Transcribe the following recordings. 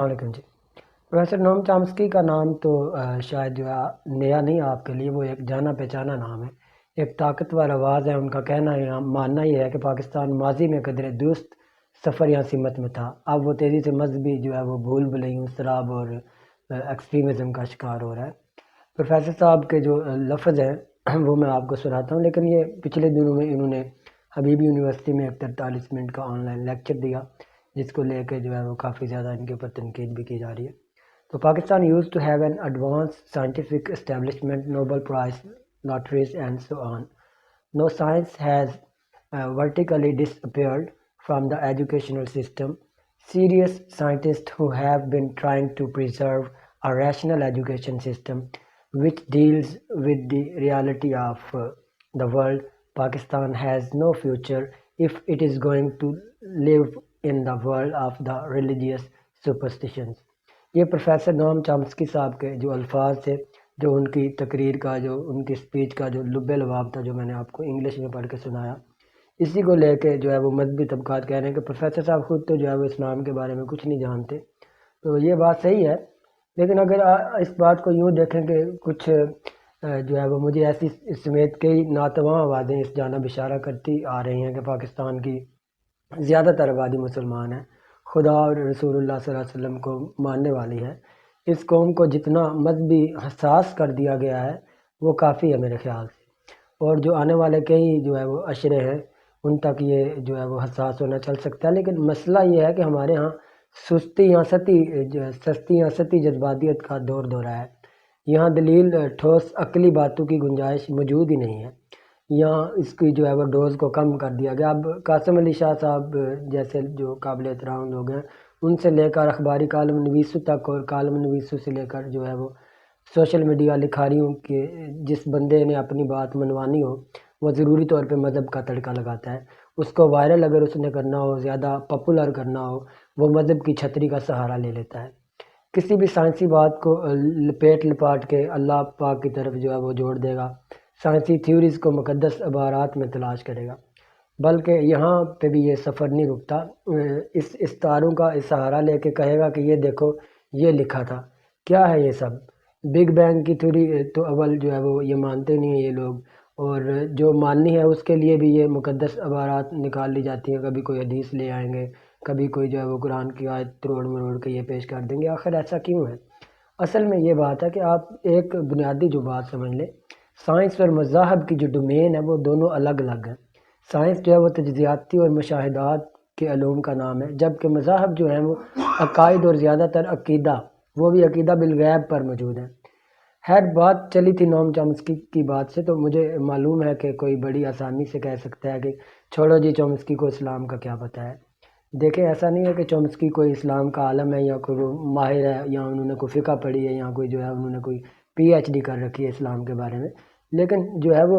السلام علیکم جی۔ پروفیسر نوم چامسکی کا نام تو شاید جو ہے نیا نہیں آپ کے لیے، وہ ایک جانا پہچانا نام ہے، ایک طاقتور آواز ہے۔ ان کا کہنا ہے، ماننا یہ ہے کہ پاکستان ماضی میں قدرے درست سفر یا سمت میں تھا، اب وہ تیزی سے مذہبی جو ہے وہ بھول بھلیوں، اضطراب اور ایکسٹریمزم کا شکار ہو رہا ہے۔ پروفیسر صاحب کے جو لفظ ہیں وہ میں آپ کو سناتا ہوں، لیکن یہ پچھلے دنوں میں انہوں نے حبیبی یونیورسٹی میں ایک 43 منٹ کا آن لائن لیکچر دیا، جس کو لے کے جو ہے وہ کافی زیادہ ان کے اوپر تنقید بھی کی جا رہی ہے۔ تو Pakistan used to have an advanced scientific establishment, Nobel Prize lotteries and so on. No, science has vertically disappeared from the educational system. Serious scientists who have been trying to preserve a rational education system which deals with the reality of the world. Pakistan has no future if it is going to live in the world of the religious superstitions. یہ professor نوم چامسکی صاحب کے جو الفاظ تھے، جو ان کی تقریر کا، جو ان کی سپیچ کا جو لب لباب تھا، جو میں نے آپ کو انگلش میں پڑھ کے سنایا، اسی کو لے کے جو ہے وہ مذہبی طبقات کہہ رہے ہیں کہ پروفیسر صاحب خود تو جو ہے وہ اسلام کے بارے میں کچھ نہیں جانتے۔ تو یہ بات صحیح ہے، لیکن اگر اس بات کو یوں دیکھیں کہ کچھ جو ہے وہ مجھے ایسی سمیت کئی ناتواں آوازیں اس جانب اشارہ کرتی آ رہی ہیں کہ پاکستان کی زیادہ تر آبادی مسلمان ہے، خدا اور رسول اللہ صلی اللہ علیہ وسلم کو ماننے والی ہے۔ اس قوم کو جتنا مذہبی حساس کر دیا گیا ہے وہ کافی ہے میرے خیال سے، اور جو آنے والے کئی جو ہے وہ عشرے ہیں ان تک یہ جو ہے وہ حساس ہونا چل سکتا ہے۔ لیکن مسئلہ یہ ہے کہ ہمارے ہاں سستی یا ستی جذباتیت کا دور دورہ ہے۔ یہاں دلیل ٹھوس عقلی باتوں کی گنجائش موجود ہی نہیں ہے، یہاں اس کی جو ہے وہ ڈوز کو کم کر دیا گیا۔ اب قاسم علی شاہ صاحب جیسے جو قابل احترام لوگ ہیں، ان سے لے کر اخباری کالم نویسوں تک، اور کالم نویسوں سے لے کر جو ہے وہ سوشل میڈیا لکھاریوں کے، جس بندے نے اپنی بات منوانی ہو وہ ضروری طور پہ مذہب کا تڑکا لگاتا ہے۔ اس کو وائرل اگر اس نے کرنا ہو، زیادہ پاپولر کرنا ہو، وہ مذہب کی چھتری کا سہارا لے لیتا ہے۔ کسی بھی سائنسی بات کو لپیٹ لپاٹ کے اللہ پاک کی طرف جو ہے وہ جوڑ دے گا، سائنسی تھیوریز کو مقدس عبارات میں تلاش کرے گا، بلکہ یہاں پہ بھی یہ سفر نہیں رکتا۔ اس استعاروں کا سہارا لے کے کہے گا کہ یہ دیکھو یہ لکھا تھا۔ کیا ہے یہ سب؟ بگ بینگ کی تھیوری تو اول جو ہے وہ یہ مانتے نہیں ہیں یہ لوگ، اور جو ماننی ہے اس کے لیے بھی یہ مقدس عبارات نکال لی جاتی ہیں، کبھی کوئی حدیث لے آئیں گے، کبھی کوئی جو ہے وہ قرآن کی آیت تروڑ مروڑ کے یہ پیش کر دیں گے۔ آخر ایسا کیوں ہے؟ اصل میں یہ بات ہے کہ آپ ایک بنیادی جو بات سمجھ لیں، سائنس اور مذاہب کی جو ڈومین ہے وہ دونوں الگ الگ ہیں۔ سائنس جو ہے وہ تجزیاتی اور مشاہدات کے علوم کا نام ہے، جبکہ مذاہب جو ہیں وہ عقائد اور زیادہ تر عقیدہ، وہ بھی عقیدہ بالغیب پر موجود ہیں۔ خیر، بات چلی تھی نوم چامسکی کی بات سے، تو مجھے معلوم ہے کہ کوئی بڑی آسانی سے کہہ سکتا ہے کہ چھوڑو جی چامسکی کو اسلام کا کیا پتہ ہے۔ دیکھیں، ایسا نہیں ہے کہ چامسکی کوئی اسلام کا عالم ہے، یا کوئی ماہر ہے، یا انہوں نے کوئی فقہ پڑھی ہے، یا کوئی جو ہے انہوں نے کوئی پی ایچ ڈی کر رکھی ہے اسلام کے بارے میں، لیکن جو ہے وہ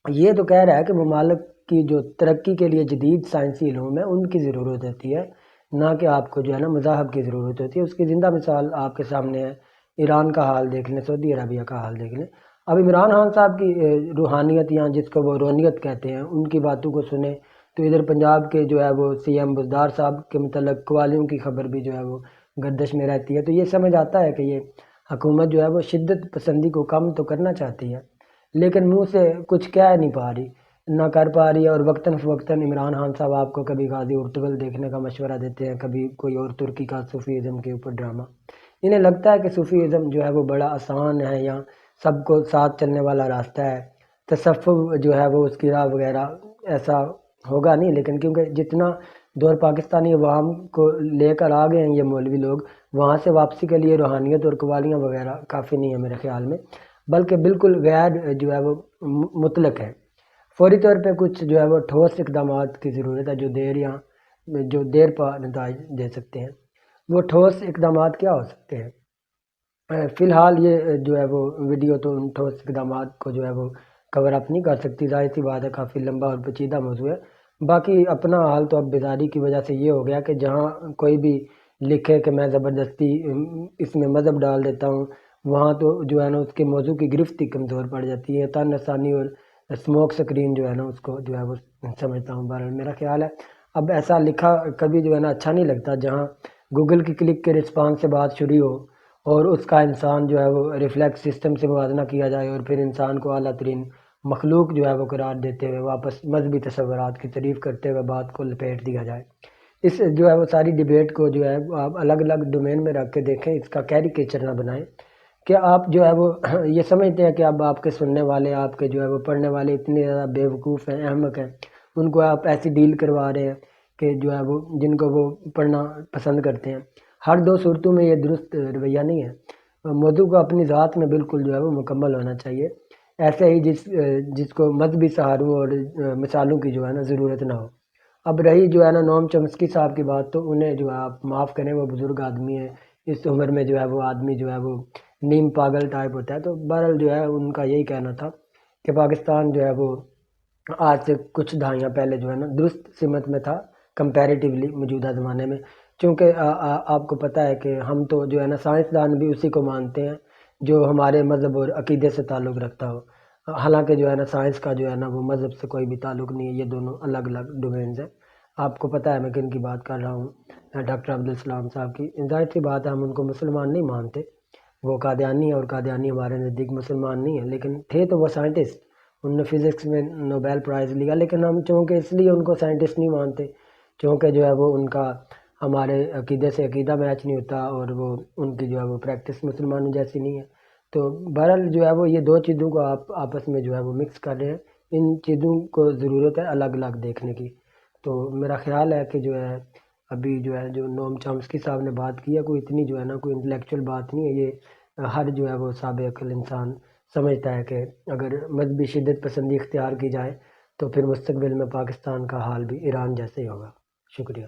یہ تو کہہ رہا ہے کہ ممالک کی جو ترقی کے لیے جدید سائنسی علوم ہے ان کی ضرورت ہوتی ہے، نہ کہ آپ کو جو ہے نا مذاہب کی ضرورت ہوتی ہے۔ اس کی زندہ مثال آپ کے سامنے ہے، ایران کا حال دیکھ لیں، سعودی عربیہ کا حال دیکھ لیں۔ اب عمران خان صاحب کی روحانیت، یا جس کو وہ رونیت کہتے ہیں، ان کی باتوں کو سنیں تو ادھر پنجاب کے جو ہے وہ سی ایم بزدار صاحب کے متعلق قوالیوں کی خبر بھی جو ہے وہ گردش میں رہتی ہے، تو یہ سمجھ آتا ہے کہ یہ حکومت جو ہے وہ شدت پسندی کو کم تو کرنا چاہتی ہے، لیکن منہ سے کچھ کہہ نہیں پا رہی، نہ کر پا رہی ہے۔ اور وقتاً فوقتاً عمران خان صاحب آپ کو کبھی غازی ارطغرل دیکھنے کا مشورہ دیتے ہیں، کبھی کوئی اور ترکی کا صوفی ازم کے اوپر ڈرامہ۔ انہیں لگتا ہے کہ صوفی ازم جو ہے وہ بڑا آسان ہے، یا سب کو ساتھ چلنے والا راستہ ہے، تصوف جو ہے وہ اس کی راہ وغیرہ، ایسا ہوگا نہیں۔ لیکن کیونکہ جتنا دور پاکستانی عوام کو لے کر آ گئے ہیں یہ مولوی لوگ، وہاں سے واپسی کے لیے روحانیت اور قوالیاں وغیرہ کافی نہیں ہے میرے خیال میں، بلکہ بالکل غیر جو ہے وہ مطلق ہے۔ فوری طور پہ کچھ جو ہے وہ ٹھوس اقدامات کی ضرورت ہے جو دیر پا نتائج دے سکتے ہیں۔ وہ ٹھوس اقدامات کیا ہو سکتے ہیں؟ فی الحال یہ جو ہے وہ ویڈیو تو ان ٹھوس اقدامات کو جو ہے وہ کور اپ نہیں کر سکتی، ظاہر سی بات ہے، کافی لمبا اور پیچیدہ موضوع ہے۔ باقی اپنا حال تو اب بیزاری کی وجہ سے یہ ہو گیا کہ جہاں کوئی بھی لکھے کہ میں زبردستی اس میں مذہب ڈال دیتا ہوں، وہاں تو جو ہے نا اس کے موضوع کی گرفت ہی کمزور پڑ جاتی ہے، تن آسانی اور اسموک سکرین جو ہے نا اس کو جو ہے وہ سمجھتا ہوں۔ بہرحال میرا خیال ہے اب ایسا لکھا کبھی جو ہے نا اچھا نہیں لگتا، جہاں گوگل کی کلک کے رسپانس سے بات شروع ہو اور اس کا انسان جو ہے وہ ریفلیکس سسٹم سے موازنہ کیا جائے اور پھر انسان کو اعلیٰ ترین مخلوق جو ہے وہ قرار دیتے ہوئے واپس مذہبی تصورات کی تعریف کرتے ہوئے بات کو لپیٹ دیا جائے. اس جو ہے وہ ساری ڈیبیٹ کو جو ہے آپ الگ الگ ڈومین میں رکھ کے دیکھیں، اس کا کیریکیچر نہ بنائیں کہ آپ جو ہے وہ یہ سمجھتے ہیں کہ اب آپ کے سننے والے، آپ کے جو ہے وہ پڑھنے والے اتنے زیادہ بیوقوف ہیں، احمق ہیں، ان کو آپ ایسی ڈیل کروا رہے ہیں کہ جو ہے وہ جن کو وہ پڑھنا پسند کرتے ہیں. ہر دو صورتوں میں یہ درست رویہ نہیں ہے. موضوع کو اپنی ذات میں بالکل جو ہے وہ مکمل ہونا چاہیے، ایسے ہی جس کو مذہبی سہاروں اور مثالوں کی جو ہے نا ضرورت نہ ہو. اب رہی جو ہے نا نوم چمسکی صاحب کی بات، تو انہیں جو ہے آپ معاف کریں، وہ بزرگ آدمی ہیں، اس عمر میں جو ہے وہ آدمی جو ہے وہ نیم پاگل ٹائپ ہوتا ہے. تو بہرحال جو ہے ان کا یہی کہنا تھا کہ پاکستان جو ہے وہ آج سے کچھ دہائیاں پہلے جو ہے نا درست سمت میں تھا کمپیریٹیولی موجودہ زمانے میں. چونکہ آپ کو پتہ ہے کہ ہم تو جو ہے نا سائنسدان بھی اسی کو مانتے ہیں جو ہمارے مذہب اور عقیدے سے تعلق رکھتا ہو، حالانکہ جو ہے نا سائنس کا جو ہے نا وہ مذہب سے کوئی بھی تعلق نہیں ہے. یہ دونوں الگ الگ ڈومینز ہیں. آپ کو پتہ ہے میں کن کی بات کر رہا ہوں، ڈاکٹر عبدالسلام صاحب کی. ظاہر سی بات ہے ہم ان کو مسلمان نہیں مانتے، وہ قادیانی ہیں اور قادیانی ہمارے نزدیک مسلمان نہیں ہیں، لیکن تھے تو وہ سائنٹسٹ. انہوں نے فزکس میں نوبیل پرائز لیا، لیکن ہم چونکہ اس لیے ان کو سائنٹسٹ نہیں مانتے چونکہ جو ہے وہ ان کا ہمارے عقیدے سے عقیدہ میچ نہیں ہوتا اور وہ ان کی جو ہے وہ پریکٹس مسلمانوں جیسی نہیں ہے. تو بہرحال جو ہے وہ یہ دو چیزوں کو آپ آپس میں جو ہے وہ مکس کر رہے ہیں. ان چیزوں کو ضرورت ہے الگ الگ دیکھنے کی. تو میرا خیال ہے کہ جو ہے ابھی جو ہے جو نوم چامسکی صاحب نے بات کی ہے، کوئی اتنی جو ہے نا کوئی انٹلیکچوئل بات نہیں ہے. یہ ہر جو ہے وہ صابع عقل انسان سمجھتا ہے کہ اگر مذہبی شدت پسندی اختیار کی جائے تو پھر مستقبل میں پاکستان کا حال بھی ایران جیسے ہی ہوگا. شکریہ.